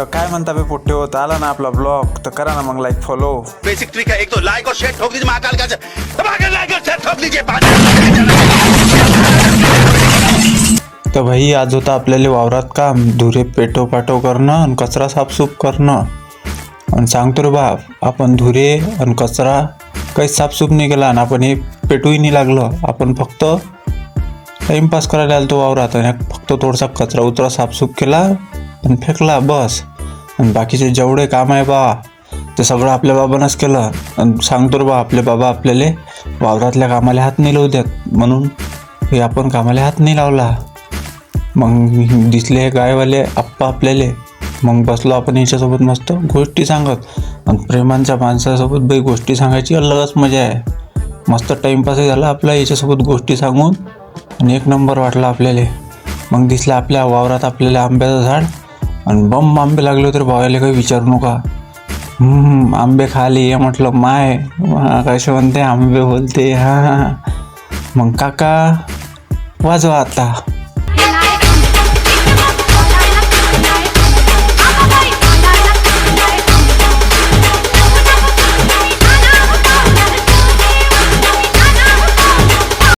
तर काय म्हणता बे पोट्टे होत आला ना आपला ब्लॉग, तर करा ना मग लाईक फॉलो. बेसिक ट्रिक है, एक तो लाइक और शेयर ठोक दीजिए महाकाल का लाइक और शेयर ठोक दीजिए. तर भाई आज होतं आपल्याला वावरात काम, धुरे पेटो पाटो करणं आणि कचरा साफसूफ करणं. आणि सांगतो रे बाप, आपण धुरे आणि कचरा काही साफसूफ नाही केला आणि आपण हे पेटूही नाही लागलं. आपण फक्त टाईमपास करायला आलो तो वावरात आणि फक्त थोडासा कचरा उचरा साफसूफ केला आणि फेकला बस. आणि बाकीचे जेवढे काम आहे बा ते सगळं आपल्या बाबांनाच केलं. आणि सांगतो रे बा, आपले बाबा आपल्याला वावरातल्या कामाला हात नाही लावू देत, म्हणून हे आपण कामाला हात नाही लावला. मग दिसले हे गायवाले आप्पा आपल्याला, मग बसलो आपण याच्यासोबत मस्त गोष्टी सांगत. आणि प्रेमांच्या माणसासोबत बाई गोष्टी सांगायची अलगच मजा आहे. मस्त टाईमपासही झाला आपला याच्यासोबत गोष्टी सांगून आणि एक नंबर वाटला आपल्याला. मग दिसलं आपल्या वावरात आपल्याला आंब्याचं झाड आणि बम आंबे लागले होते भावायला, काही विचारू नका. आंबे खाली ये म्हटलं, माय कसे म्हणते आंबे बोलते. हां मग काका वाजवा आता.